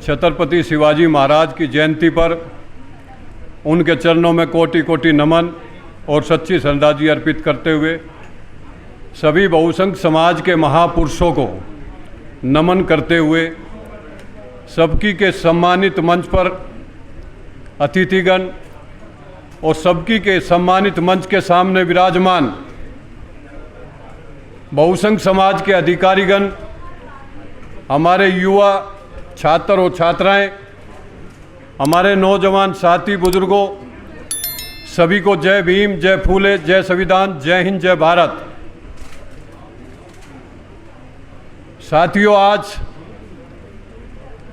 छत्रपति शिवाजी महाराज की जयंती पर उनके चरणों में कोटि कोटि नमन और सच्ची श्रद्धांजलि अर्पित करते हुए सभी बहुसंख्य समाज के महापुरुषों को नमन करते हुए सबकी के सम्मानित मंच पर अतिथिगण और सबकी के सम्मानित मंच के सामने विराजमान बहुसंख्य समाज के अधिकारीगण, हमारे युवा छात्र और छात्राएं, हमारे नौजवान साथी बुजुर्गों, सभी को जय भीम, जय फूले, जय संविधान, जय हिंद, जय भारत। साथियों, आज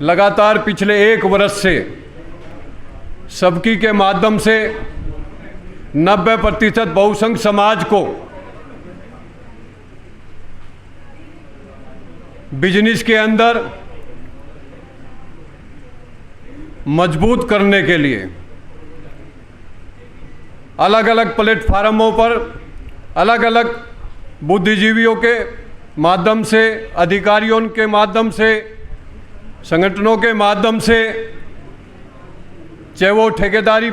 लगातार पिछले 1 वर्ष से सबकी के माध्यम से 90% बहुसंख्य समाज को बिजनेस के अंदर मजबूत करने के लिए अलग अलग प्लेटफार्मों पर अलग अलग बुद्धिजीवियों के माध्यम से, अधिकारियों के माध्यम से, संगठनों के माध्यम से, चाहे वो ठेकेदारी,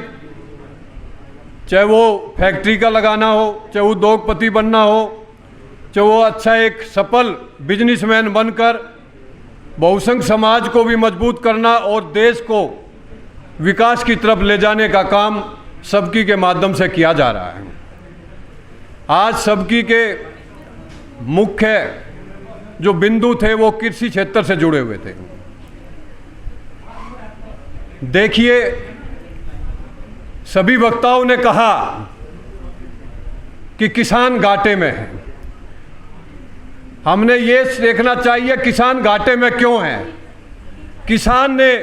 चाहे वो फैक्ट्री का लगाना हो, चाहे वो उद्योगपति बनना हो, चाहे वो अच्छा एक सफल बिजनेसमैन बनकर बहुसंख्य समाज को भी मजबूत करना और देश को विकास की तरफ ले जाने का काम सबकी के माध्यम से किया जा रहा है। आज सबकी के मुख्य जो बिंदु थे वो कृषि क्षेत्र से जुड़े हुए थे। देखिए, सभी वक्ताओं ने कहा कि किसान घाटे में है। हमने ये देखना चाहिए किसान घाटे में क्यों है। किसान ने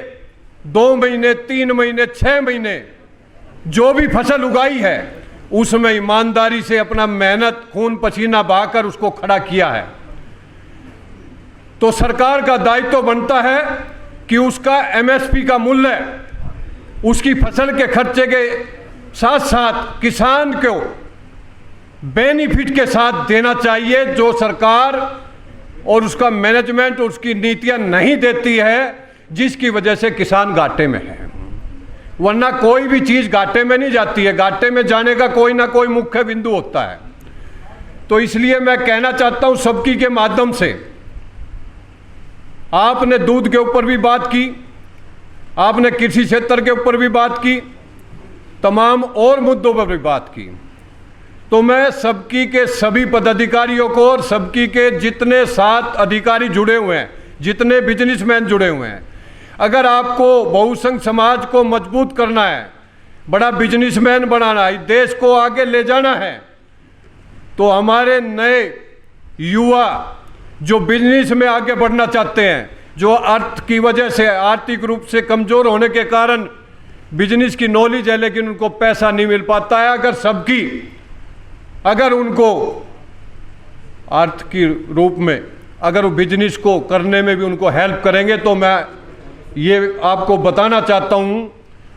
2 महीने, 3 महीने, 6 महीने जो भी फसल उगाई है उसमें ईमानदारी से अपना मेहनत, खून पसीना बहाकर उसको खड़ा किया है। तो सरकार का दायित्व बनता है कि उसका एमएसपी का मूल्य उसकी फसल के खर्चे के साथ साथ किसान को बेनिफिट के साथ देना चाहिए, जो सरकार और उसका मैनेजमेंट उसकी नीतियां नहीं देती है, जिसकी वजह से किसान घाटे में है। वरना कोई भी चीज़ घाटे में नहीं जाती है, घाटे में जाने का कोई ना कोई मुख्य बिंदु होता है। तो इसलिए मैं कहना चाहता हूं सबकी के माध्यम से, आपने दूध के ऊपर भी बात की, आपने कृषि क्षेत्र के ऊपर भी बात की, तमाम और मुद्दों पर भी बात की। तो मैं सबकी के सभी पदाधिकारियों को और सबकी के जितने 7 अधिकारी जुड़े हुए हैं, जितने बिजनेसमैन जुड़े हुए हैं, अगर आपको बहुसंख्य समाज को मजबूत करना है, बड़ा बिजनेसमैन बनाना है, देश को आगे ले जाना है, तो हमारे नए युवा जो बिजनेस में आगे बढ़ना चाहते हैं, जो अर्थ की वजह से आर्थिक रूप से कमज़ोर होने के कारण बिजनेस की नॉलेज है लेकिन उनको पैसा नहीं मिल पाता है, अगर उनको अर्थ की रूप में अगर वो बिजनेस को करने में भी उनको हेल्प करेंगे, तो मैं ये आपको बताना चाहता हूँ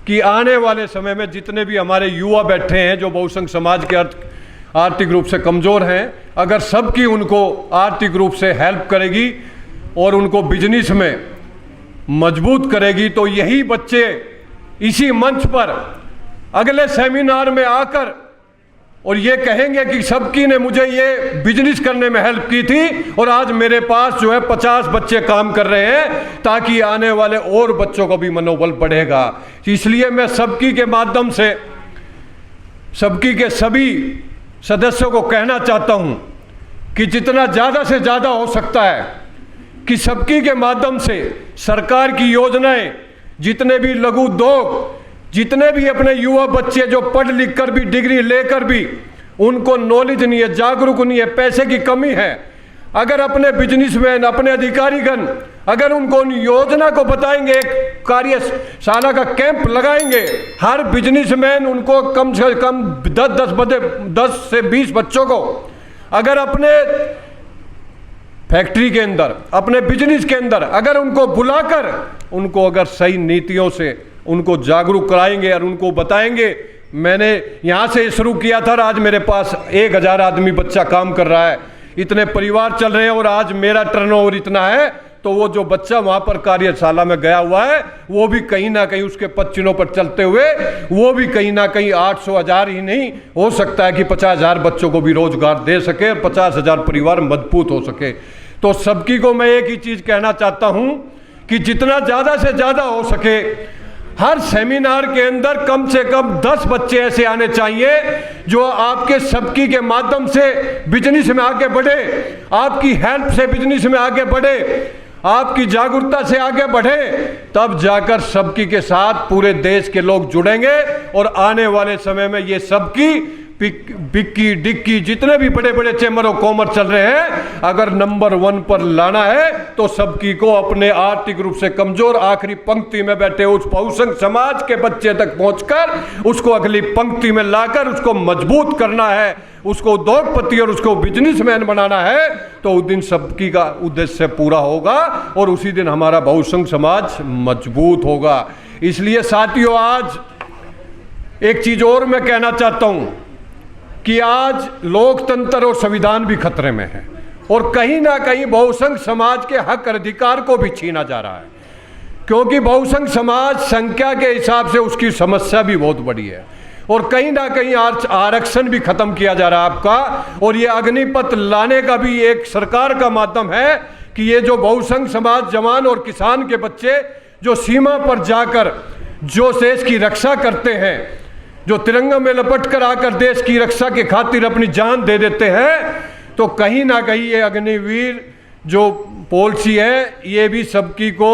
कि आने वाले समय में जितने भी हमारे युवा बैठे हैं जो बहुसंख्य समाज के आर्थिक रूप से कमज़ोर हैं, अगर सबकी उनको आर्थिक रूप से हेल्प करेगी और उनको बिजनेस में मजबूत करेगी, तो यही बच्चे इसी मंच पर अगले सेमिनार में आकर और ये कहेंगे कि सबकी ने मुझे ये बिजनेस करने में हेल्प की थी और आज मेरे पास जो है 50 बच्चे काम कर रहे हैं, ताकि आने वाले और बच्चों को भी मनोबल बढ़ेगा। इसलिए मैं सबकी के माध्यम से सबकी के सभी सदस्यों को कहना चाहता हूं कि जितना ज़्यादा से ज़्यादा हो सकता है कि सबकी के माध्यम से सरकार की योजनाएं, जितने भी लघु उद्योग, जितने भी अपने युवा बच्चे जो पढ़ लिख कर भी, डिग्री लेकर भी उनको नॉलेज नहीं है, जागरूक नहीं है, पैसे की कमी है, अगर अपने बिजनेसमैन, अपने अधिकारीगण अगर उनको उन योजना को बताएंगे, एक कार्यशाला का कैंप लगाएंगे, हर बिजनेसमैन उनको कम से कम 10 से 20 बच्चों को अगर अपने फैक्ट्री के अंदर, अपने बिजनेस के अंदर अगर उनको बुलाकर उनको अगर सही नीतियों से उनको जागरूक कराएंगे और उनको बताएंगे, मैंने यहाँ से शुरू किया था, आज मेरे पास 1000 आदमी बच्चा काम कर रहा है, इतने परिवार चल रहे हैं और आज मेरा टर्नओवर इतना है, तो वो जो बच्चा वहां पर कार्यशाला में गया हुआ है वो भी कहीं ना कहीं उसके पद चिन्हों पर चलते हुए वो भी कहीं ना कहीं 800,000 ही नहीं हो सकता है कि 50,000 बच्चों को भी रोजगार दे सके और 50,000 परिवार मजबूत हो सके। तो सबकी को मैं एक ही चीज कहना चाहता हूं कि जितना ज्यादा से ज्यादा हो सके हर सेमिनार के अंदर कम से कम 10 बच्चे ऐसे आने चाहिए जो आपके सबकी के माध्यम से बिजनेस में आगे बढ़े, आपकी हेल्प से बिजनेस में आगे बढ़े, आपकी जागरूकता से आगे बढ़े, तब जाकर सबकी के साथ पूरे देश के लोग जुड़ेंगे और आने वाले समय में ये सबकी बिक्की डिक्की जितने भी बड़े बड़े चैम्बर ऑफ कॉमर्स चल रहे हैं अगर नंबर 1 पर लाना है तो सबकी को अपने आर्थिक रूप से कमजोर आखिरी पंक्ति में बैठे उस बहुसंख्य समाज के बच्चे तक पहुंचकर उसको अगली पंक्ति में लाकर उसको मजबूत करना है, उसको उद्योगपति और उसको बिजनेसमैन बनाना है, तो उस दिन सबकी का उद्देश्य पूरा होगा और उसी दिन हमारा बहुसंख्य समाज मजबूत होगा। इसलिए साथियों आज एक चीज और मैं कहना चाहता हूं कि आज लोकतंत्र और संविधान भी खतरे में है और कहीं ना कहीं बहुसंख्य समाज के हक अधिकार को भी छीना जा रहा है, क्योंकि बहुसंख्य समाज संख्या के हिसाब से उसकी समस्या भी बहुत बड़ी है और कहीं ना कहीं आरक्षण भी खत्म किया जा रहा है आपका। और ये अग्निपथ लाने का भी एक सरकार का माध्यम है कि ये जो बहुसंख्य समाज जवान और किसान के बच्चे जो सीमा पर जाकर जो देश की रक्षा करते हैं, जो तिरंगा में लपट कर आकर देश की रक्षा के खातिर अपनी जान दे देते हैं, तो कहीं ना कहीं ये अग्निवीर जो पॉलिसी है ये भी सबकी को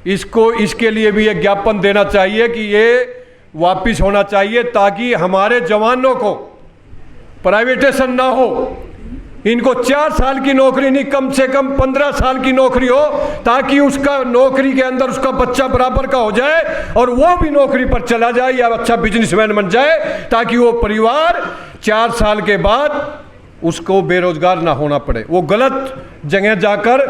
इसके लिए भी एक ज्ञापन देना चाहिए कि ये वापिस होना चाहिए ताकि हमारे जवानों को प्राइवेटेशन ना हो। इनको 4 साल की नौकरी नहीं कम से कम 15 साल की नौकरी हो ताकि उसका नौकरी के अंदर उसका बच्चा बराबर का हो जाए और वो भी नौकरी पर चला जाए या अच्छा बिजनेसमैन बन जाए ताकि वो परिवार 4 साल के बाद उसको बेरोजगार ना होना पड़े, वो गलत जगह जाकर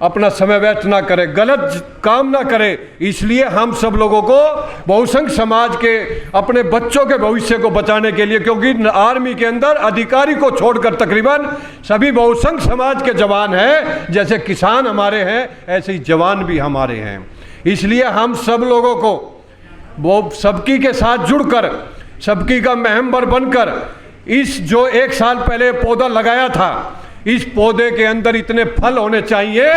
अपना समय व्यर्थ ना करे, गलत काम ना करे। इसलिए हम सब लोगों को बहुसंख्य समाज के अपने बच्चों के भविष्य को बचाने के लिए, क्योंकि आर्मी के अंदर अधिकारी को छोड़कर तकरीबन सभी बहुसंख्य समाज के जवान हैं, जैसे किसान हमारे हैं ऐसे ही जवान भी हमारे हैं। इसलिए हम सब लोगों को वो सबकी के साथ जुड़कर सबकी का मेंबर बनकर इस जो 1 साल पहले पौधा लगाया था, इस पौधे के अंदर इतने फल होने चाहिए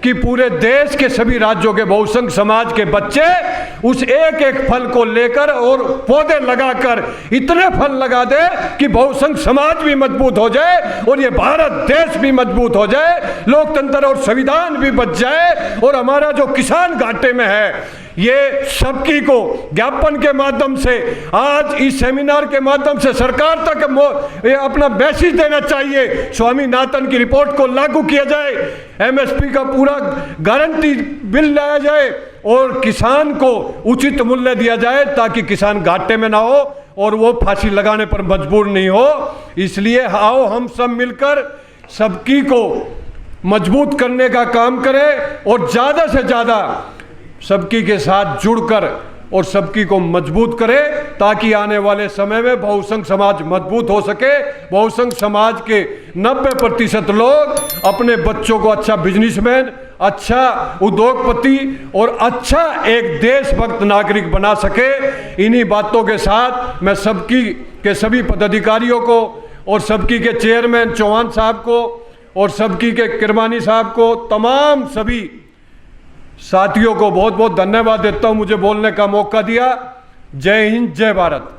कि पूरे देश के सभी राज्यों के बहुसंख्य समाज के बच्चे उस एक एक फल को लेकर और पौधे लगाकर इतने फल लगा दे कि बहुसंख्य समाज भी मजबूत हो जाए और ये भारत देश भी मजबूत हो जाए, लोकतंत्र और संविधान भी बच जाए और हमारा जो किसान घाटे में है ये सबकी को ज्ञापन के माध्यम से आज इस सेमिनार के माध्यम से सरकार तक अपना मैसेज देना चाहिए। स्वामीनाथन की रिपोर्ट को लागू किया जाए, एमएसपी का पूरा गारंटी बिल लाया जाए और किसान को उचित मूल्य दिया जाए ताकि किसान घाटे में ना हो और वो फांसी लगाने पर मजबूर नहीं हो। इसलिए आओ हम सब मिलकर सबकी को मजबूत करने का काम करें और ज़्यादा से ज़्यादा सबकी के साथ जुड़कर और सबकी को मजबूत करें ताकि आने वाले समय में बहुसंख्य समाज मजबूत हो सके। बहुसंख्य समाज के 90% लोग अपने बच्चों को अच्छा बिजनेसमैन, अच्छा उद्योगपति और अच्छा एक देशभक्त नागरिक बना सके। इन्हीं बातों के साथ मैं सबकी के सभी पदाधिकारियों को और सबकी के चेयरमैन चौहान साहब को और सबकी के किरमानी साहब को, तमाम सभी साथियों को बहुत बहुत धन्यवाद देता हूं मुझे बोलने का मौका दिया। जय हिंद, जय भारत।